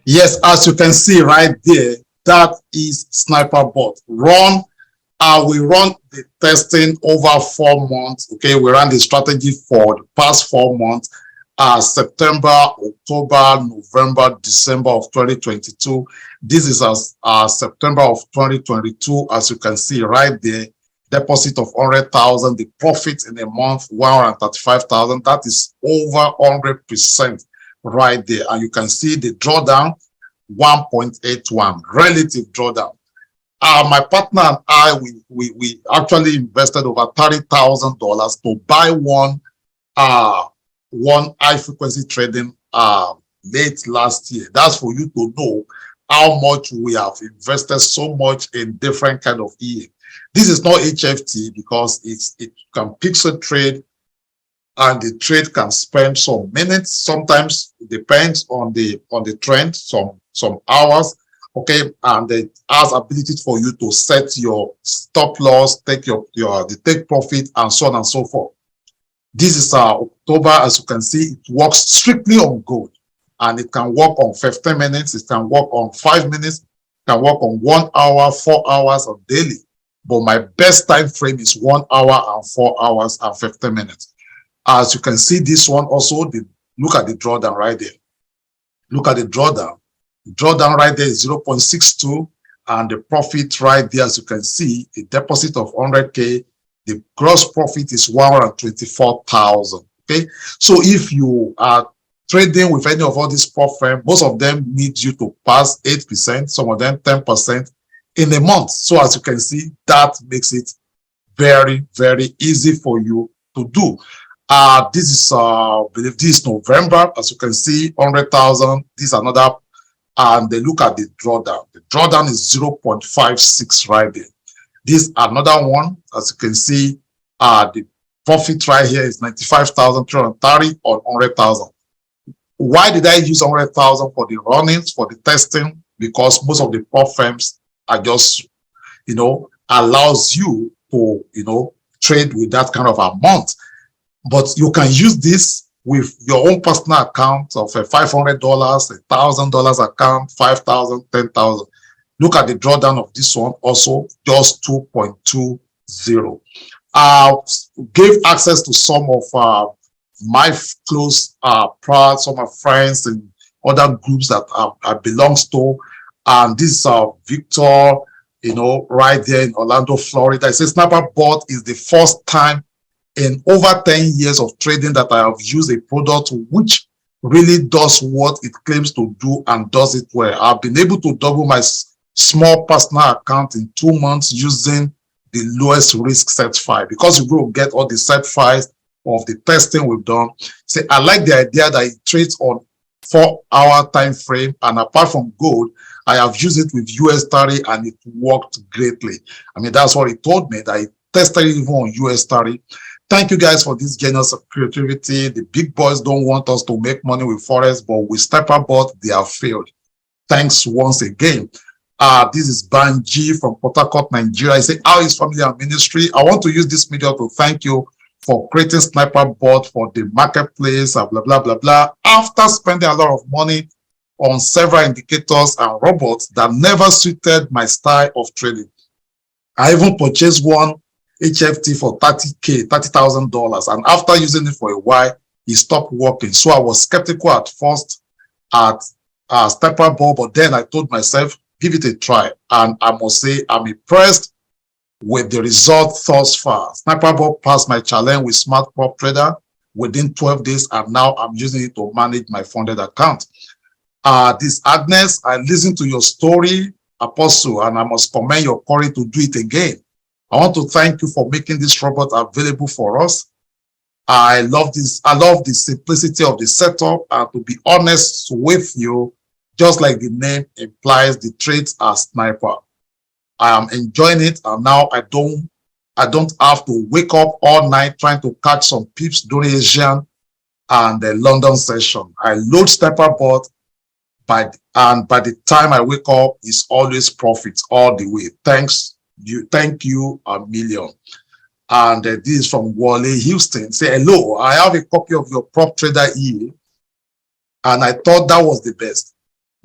[SPEAKER 2] Yes, as you can see right there, that is Sniper Bot. We run the testing over 4 months. Okay, we ran the strategy for the past 4 months, September, October, November, December of 2022. This is September of 2022. As you can see right there, deposit of 100,000, the profit in a month 135,000. That is over 100% right there, and you can see the drawdown 1.81 relative drawdown. My partner and I, we actually invested over $30,000 to buy one high frequency trading late last year. That's for you to know how much we have invested so much in different kind of EA. This is not HFT because it can pixel trade, and the trade can spend some minutes. Sometimes it depends on the trend, some hours. Okay, and it has ability for you to set your stop loss, take the take profit, and so on and so forth. This is October. As you can see, it works strictly on gold, and it can work on 15 minutes, it can work on 5 minutes, it can work on 1 hour, 4 hours of daily. But my best time frame is 1 hour and 4 hours and 15 minutes. As you can see, this one also, look at the drawdown right there. Look at the drawdown. The drawdown right there is 0.62, and the profit right there, as you can see, a deposit of 100K. The gross profit is 124,000. Okay, so if you are trading with any of all these prop firms, most of them need you to pass 8%, some of them 10% in a month. So as you can see, that makes it very, very easy for you to do. This is I believe this is November. As you can see, 100,000. This is another, and they look at the drawdown. The drawdown is 0.56 right there. This another one. As you can see, the profit right here is 95,330 on 100,000. Why did I use 100,000 for the runnings, for the testing? Because most of the prop firms are just, allows you to, trade with that kind of amount. But you can use this with your own personal account of $500, $1,000 account, 5,000, 10,000. Look at the drawdown of this one, also just 2.20. Gave access to some of my close proud, some of my friends and other groups that I belongs to. And this is Victor, right there in Orlando, Florida. It says Sniper Bot is the first time in over 10 years of trading that I have used a product which really does what it claims to do and does it well. I've been able to double my small personal account in 2 months using the lowest risk set file, because you will get all the set files of the testing we've done. Say, I like the idea that it trades on 4-hour time frame, and apart from gold, I have used it with US30 and it worked greatly. I mean, that's what he told me, that he tested it even on US30. Thank you guys for this genius of creativity. The big boys don't want us to make money with Forex, but with Sniper Bot, they have failed. Thanks once again. This is Banji from Port Harcourt, Nigeria. I say, how is family and ministry? I want to use this media to thank you for creating Sniper Bot for the marketplace, blah, blah, blah, blah. After spending a lot of money on several indicators and robots that never suited my style of trading, I even purchased one HFT for $30,000, and after using it for a while, it stopped working. So I was skeptical at first at Sniper Bot, but then I told myself, give it a try, and I must say I'm impressed with the result thus far. Sniper Bot passed my challenge with Smart Prop Trader within 12 days, and now I'm using it to manage my funded account. This Agnes, I listened to your story, Apostle, and I must commend your courage to do it again. I want to thank you for making this robot available for us. I love this. I love the simplicity of the setup, and to be honest with you, just like the name implies, the trades are sniper. I am enjoying it, and now I don't have to wake up all night trying to catch some pips during Asian and the London session. I load Sniper Bot, and by the time I wake up, it's always profits all the way. Thank you a million. And this is from Wale Houston. Say, hello, I have a copy of your prop trader EA, and I thought that was the best.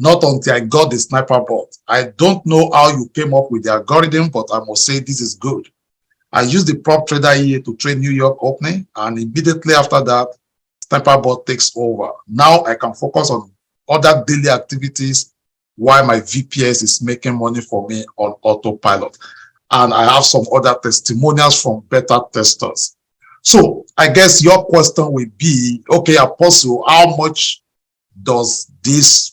[SPEAKER 2] not until I got the sniper bot. I don't know how you came up with the algorithm, but I must say this is good. I used the prop trader EA to trade New York opening, and immediately after that, sniper bot takes over. Now I can focus on other daily activities while my VPS is making money for me on autopilot. And I have some other testimonials from beta testers. So I guess your question will be, okay, Apostle, how much does this,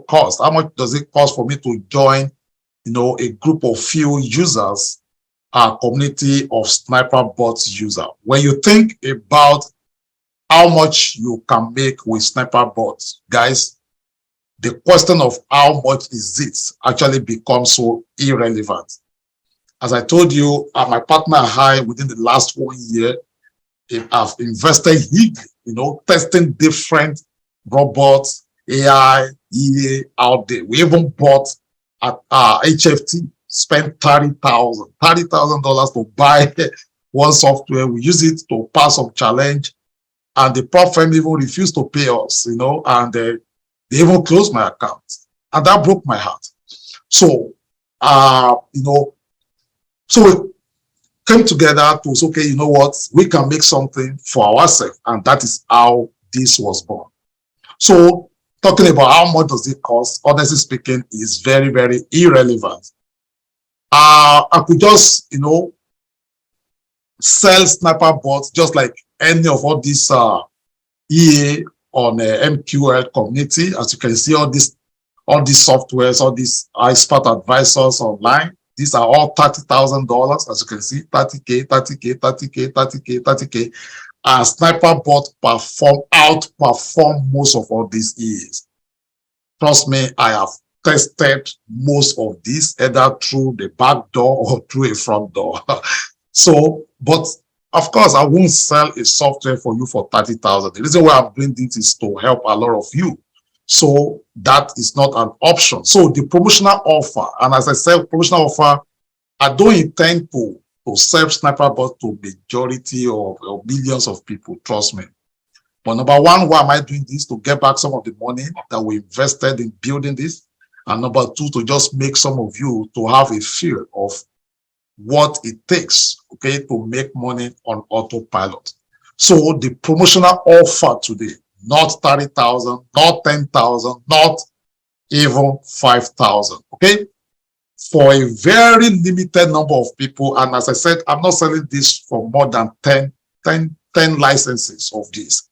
[SPEAKER 2] cost? How much does it cost for me to join, a group of few users, a community of sniper bots user? When you think about how much you can make with sniper bots, guys, the question of how much is it actually becomes so irrelevant. As I told you, my partner high within the last 1 year, I've invested hugely, testing different robots, AI, EA out there. We even bought at HFT, spent $30,000 to buy one software. We use it to pass some challenge, and the prop firm even refused to pay us, and they even closed my account, and that broke my heart. So, so we came together to say, okay, you know what, we can make something for ourselves, and that is how this was born. So talking about how much does it cost, honestly speaking, is very, very irrelevant. I could just, sell sniper bots just like any of all these EA on MQL community. As you can see, all these softwares, all these expert advisors online, these are all $30,000. As you can see, 30K, 30K, 30K, 30K, 30K. And sniper bot outperform most of all these EAs. Trust me, I have tested most of these either through the back door or through a front door. So, but of course, I won't sell a software for you for 30,000. The reason why I'm doing this is to help a lot of you. So that is not an option. So the promotional offer, and as I said, promotional offer, I don't intend to sell sniper bot to majority or millions of people, trust me. But number one, why am I doing this? To get back some of the money that we invested in building this. And number two, to just make some of you to have a feel of what it takes, okay, to make money on autopilot. So the promotional offer today, not 30,000, not 10,000, not even 5,000, okay? For a very limited number of people, and as I said, I'm not selling this for more than 10 licenses of this.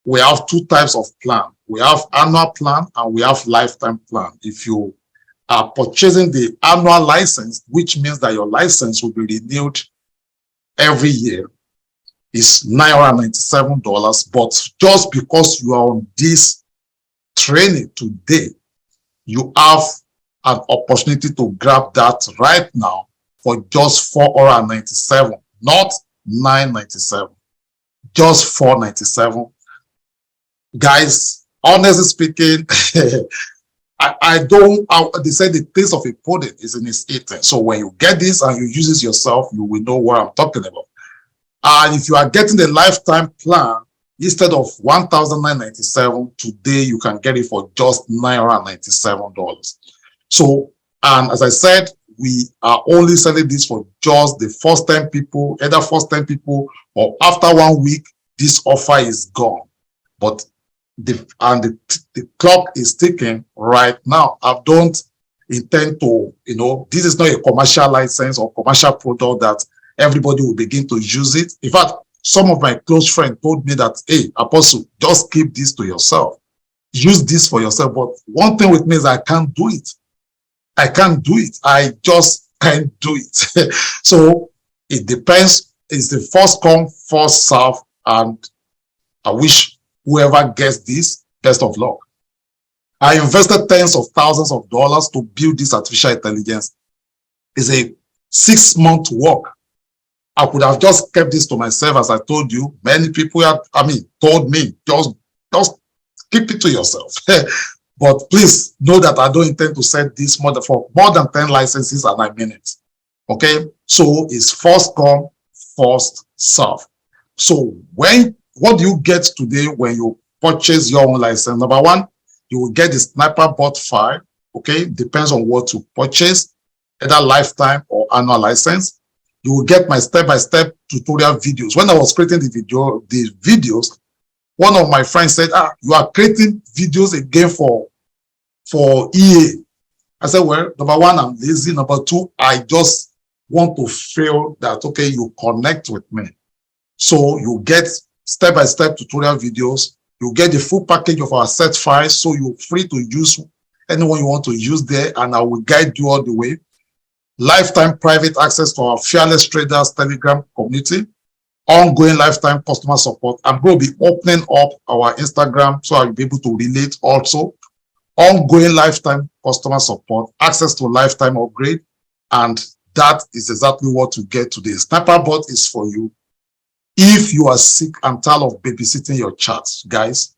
[SPEAKER 2] We have two types of plan. We have annual plan and we have lifetime plan. If you are purchasing the annual license, which means that your license will be renewed every year, is $997. But just because you are on this training today, you have an opportunity to grab that right now for just $497, not $997, just $497. Guys, honestly speaking, they say the taste of a pudding is in its eating. So when you get this and you use it yourself, you will know what I'm talking about. And if you are getting the lifetime plan, instead of $1,997, today you can get it for just $997. So, and as I said, we are only selling this for just the first 10 people, either first 10 people or after 1 week, this offer is gone. But the clock is ticking right now. I don't intend to, this is not a commercial license or commercial product that everybody will begin to use it. In fact, some of my close friends told me that, hey, Apostle, just keep this to yourself. Use this for yourself. But one thing with me is I can't do it. I can't do it. I just can't do it. So it depends. It's the first come, first serve. And I wish whoever gets this, best of luck. I invested tens of thousands of dollars to build this artificial intelligence. It's a 6-month work. I could have just kept this to myself, as I told you. Many people told me, just keep it to yourself. But please know that I don't intend to set this for more than 10 licenses, and I mean it. Okay? So it's first come, first serve. So what do you get today when you purchase your own license? Number one, You will get the sniper bot file. Okay, depends on what you purchase, either lifetime or annual license. You will get my step-by-step tutorial videos. When I was creating the videos, one of my friends said, you are creating videos again for EA. I said, well, number one, I'm lazy. Number two, I just want to feel that, okay, you connect with me. So you get step-by-step tutorial videos. You get the full package of our set files. So you're free to use anyone you want to use there, and I will guide you all the way. Lifetime private access to our Fearless Traders Telegram community. Ongoing lifetime customer support. I'm going to be opening up our Instagram so I'll be able to relate also. Ongoing lifetime customer support, access to lifetime upgrade, and that is exactly what you get today. Sniperbot is for you if you are sick and tired of babysitting your charts, guys.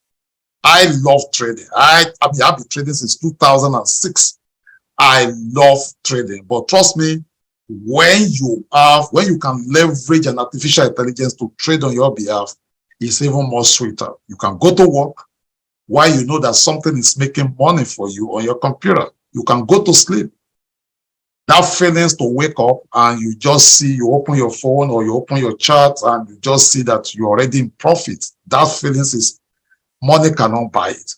[SPEAKER 2] I love trading. I've been trading since 2006. I love trading, but trust me, when you can leverage an artificial intelligence to trade on your behalf, it's even more sweeter. You can go to work while you know that something is making money for you on your computer. You can go to sleep. That feelings to wake up and you just see, you open your phone or you open your chart and you just see that you're already in profit. That feelings is money cannot buy it.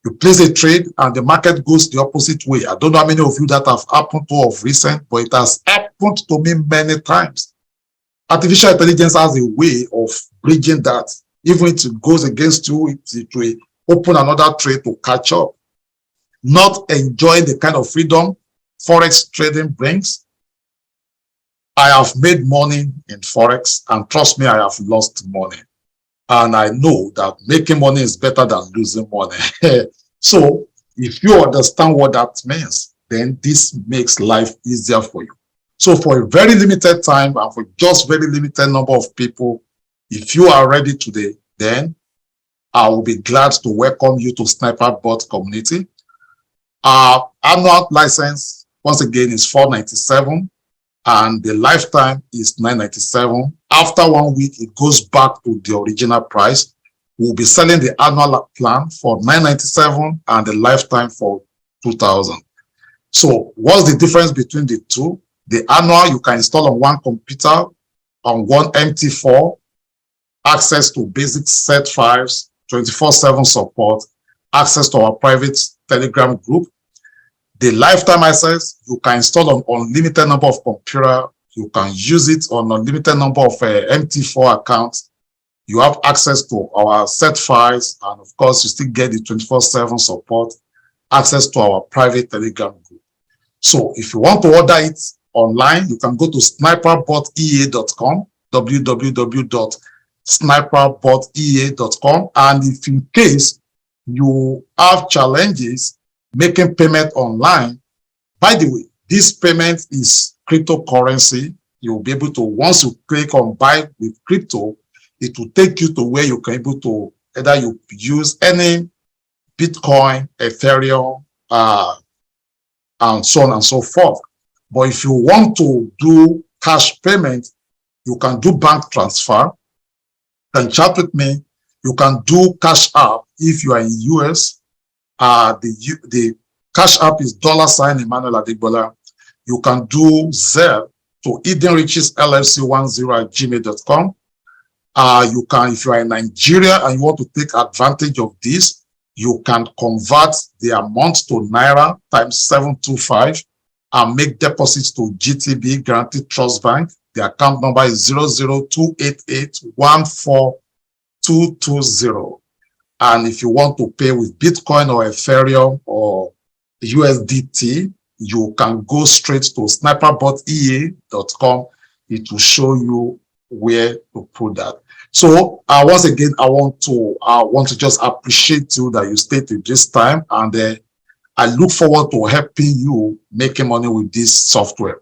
[SPEAKER 2] You place a trade and the market goes the opposite way. I don't know how many of you that have happened to of recent, but it has happened to me many times. Artificial intelligence has a way of bridging that. Even if it goes against you, it will open another trade to catch up. Not enjoying the kind of freedom Forex trading brings. I have made money in Forex, and trust me, I have lost money. And I know that making money is better than losing money. So if you understand what that means, then this makes life easier for you. So for a very limited time and for just very limited number of people, if you are ready today, then I will be glad to welcome you to Sniperbot community. Our annual license, once again, is $497 and the lifetime is $997. After 1 week, it goes back to the original price. We'll be selling the annual plan for $997 and the lifetime for $2,000. So what's the difference between the two? The annual you can install on one computer, on one MT4, access to basic set files, 24/7 support, access to our private Telegram group. The lifetime access, you can install on unlimited number of computer. You can use it on unlimited number of MT4 accounts. You have access to our set files, and of course, you still get the 24/7 support, access to our private Telegram group. So if you want to order it online, you can go to sniperbotea.com, www.sniperbotea.com. And if in case you have challenges making payment online, by the way, this payment is cryptocurrency. You'll be able to, once you click on buy with crypto, it will take you to where you can able to either you use any Bitcoin, Ethereum, and so on and so forth. But if you want to do cash payment, you can do bank transfer. You can chat with me. You can do cash app if you are in US. The cash app is $ Emmanuel Adigbola. You can do Zelle to Eden Riches LLC 10@gmail.com. You can, if you are in Nigeria and you want to take advantage of this, you can convert the amount to Naira times 725 and make deposits to GTB, Guaranteed Trust Bank. The account number is 00288142220. And if you want to pay with Bitcoin or Ethereum or USDT, you can go straight to sniperbotea.com. It will show you where to put that. So once again, I want to just appreciate you that you stayed to this time, and I look forward to helping you making money with this software.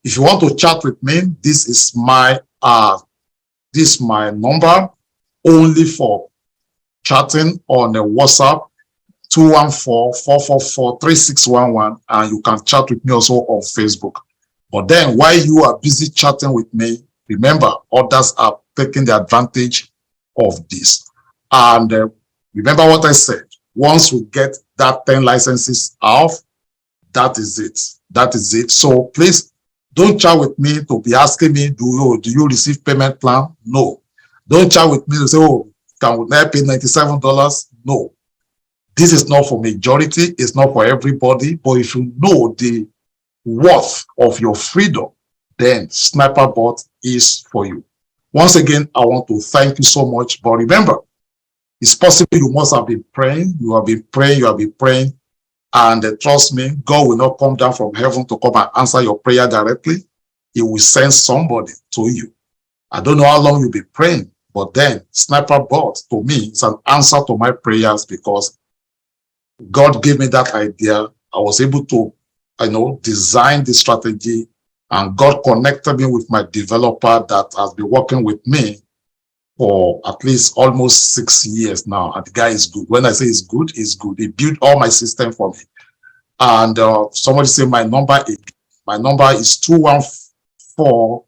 [SPEAKER 2] If you want to chat with me, this is my number only for chatting on the WhatsApp, 214-444-3611, and you can chat with me also on Facebook. But then while you are busy chatting with me, remember, others are taking the advantage of this. And remember what I said, Once we get that 10 licenses off, that is it. That is it. So please don't chat with me to be asking me, do you receive payment plan? No. Don't chat with me to say, oh, can we pay $97? No. This is not for majority. It's not for everybody. But if you know the worth of your freedom, then SniperBot is for you. Once again, I want to thank you so much. But remember, it's possible you must have been praying. You have been praying. You have been praying. And trust me, God will not come down from heaven to come and answer your prayer directly. He will send somebody to you. I don't know how long you'll be praying, but then SniperBot to me is an answer to my prayers because God gave me that idea. I was able to, design the strategy, and God connected me with my developer that has been working with me for at least almost 6 years now. And the guy is good. When I say he's good, he's good. He built all my system for me. And somebody say my number is 214.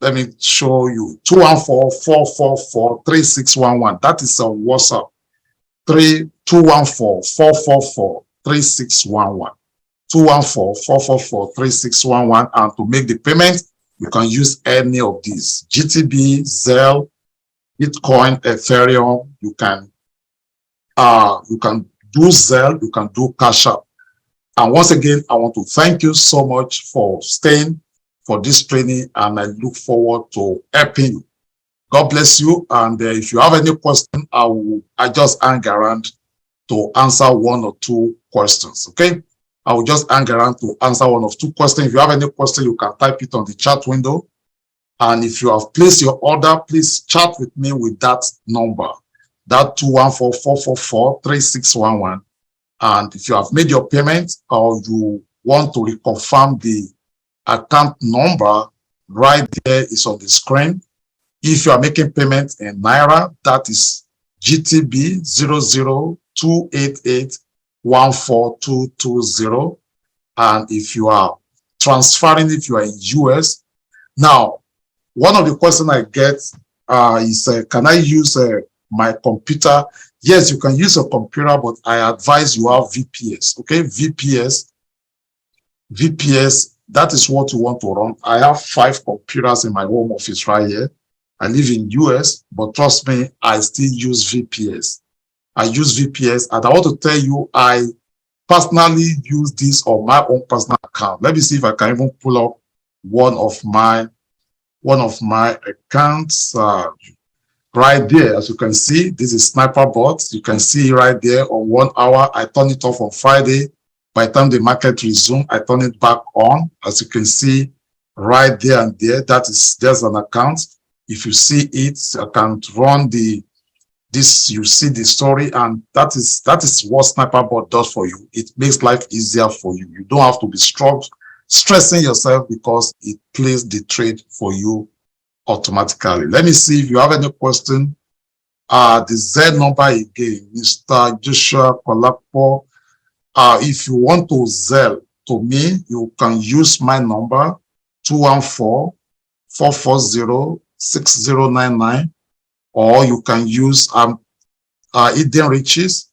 [SPEAKER 2] Let me show you. 214-444-3611. That is a WhatsApp. 214-444-3611. 214-444-3611. And to make the payment, you can use any of these: GTB, Zelle, Bitcoin, Ethereum. You can do Zelle, you can do Cash App. And once again, I want to thank you so much for staying for this training, and I look forward to helping you. God bless you. And if you have any question, I just hang around to answer 1 or 2 questions. Okay, I will just hang around to answer 1 or 2 questions. If you have any question, you can type it on the chat window. And if you have placed your order, please chat with me with that number, that 214-444-3611. And if you have made your payment or you want to reconfirm the account number, right there is on the screen. If you are making payment in Naira, that is GTB 00288-14220. And if you are transferring, if you are in US, now, one of the questions I get is, can I use my computer? Yes, you can use a computer, but I advise you have VPS. Okay, VPS, that is what you want to run. I have 5 computers in my home office right here. I live in US, but trust me, I still use VPS. I use VPS, and I want to tell you, I personally use this on my own personal account. Let me see if I can even pull up one of my accounts right there. As you can see, this is SniperBot. You can see right there on 1 hour. I turn it off on Friday. By the time the market resume, I turn it back on. As you can see right there and there, there's an account. If you see it, I can run you see the story, and that is what SniperBot does for you. It makes life easier for you. You don't have to be stressing yourself because it plays the trade for you automatically. Let me see if you have any question. The Z number again, Mr. Joshua Kolapo. If you want to Zelle to me, you can use my number 214-440-6099, or you can use Eden Riches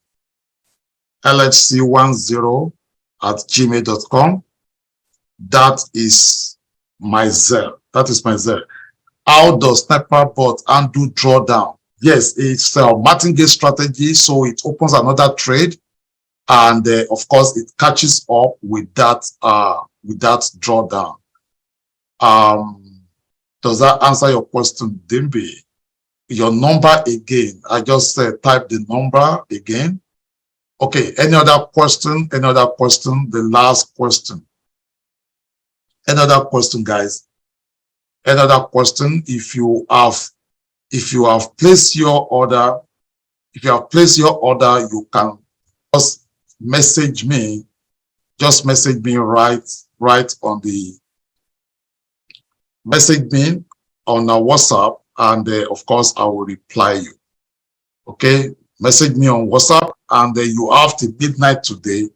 [SPEAKER 2] LHC10@gmail.com. That is my Zelle. That is my Zelle. How does SniperBot undo drawdown? Yes, it's a martingale strategy, so it opens another trade, and of course it catches up with that drawdown. Does that answer your question, Dimby? Your number again? I just type the number again. Okay. Any other question? Any other question? The last question. Another question, guys. Another question. If you have placed your order, you can just message me. Just message me right on the message me on our WhatsApp, and of course I will reply you. Okay, message me on WhatsApp, and you have till midnight today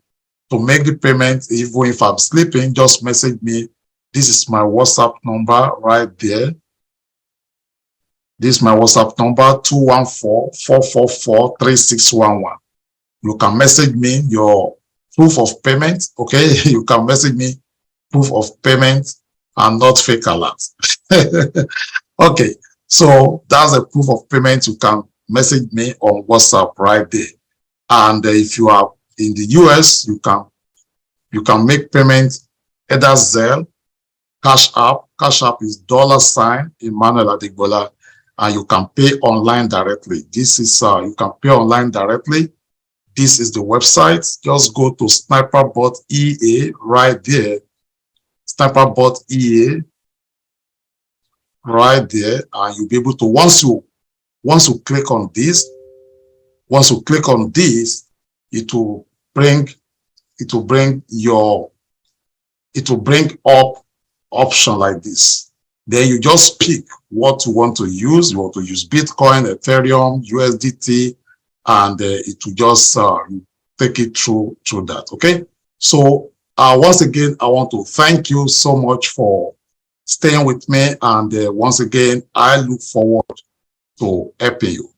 [SPEAKER 2] to make the payment. Even if I'm sleeping, just message me. This is my WhatsApp number right there. This is my WhatsApp number, 214-444-3611. You can message me your proof of payment, okay? You can message me proof of payment and not fake alert. Okay, so that's a proof of payment. You can message me on WhatsApp right there. And if you are in the US, you can make payment either Zelle, Cash App. Cash App is $ Emmanuel Adigbola, and you can pay online directly. This is you can pay online directly. This is the website. Just go to sniperbot.ea right there. Sniperbot.ea right there, and you'll be able to, once you click on this, it will bring up option like this. Then you just pick what you want to use. You want to use Bitcoin, Ethereum, USDT, and it will just take it through that. Okay. So once again, I want to thank you so much for staying with me, and once again, I look forward to helping you.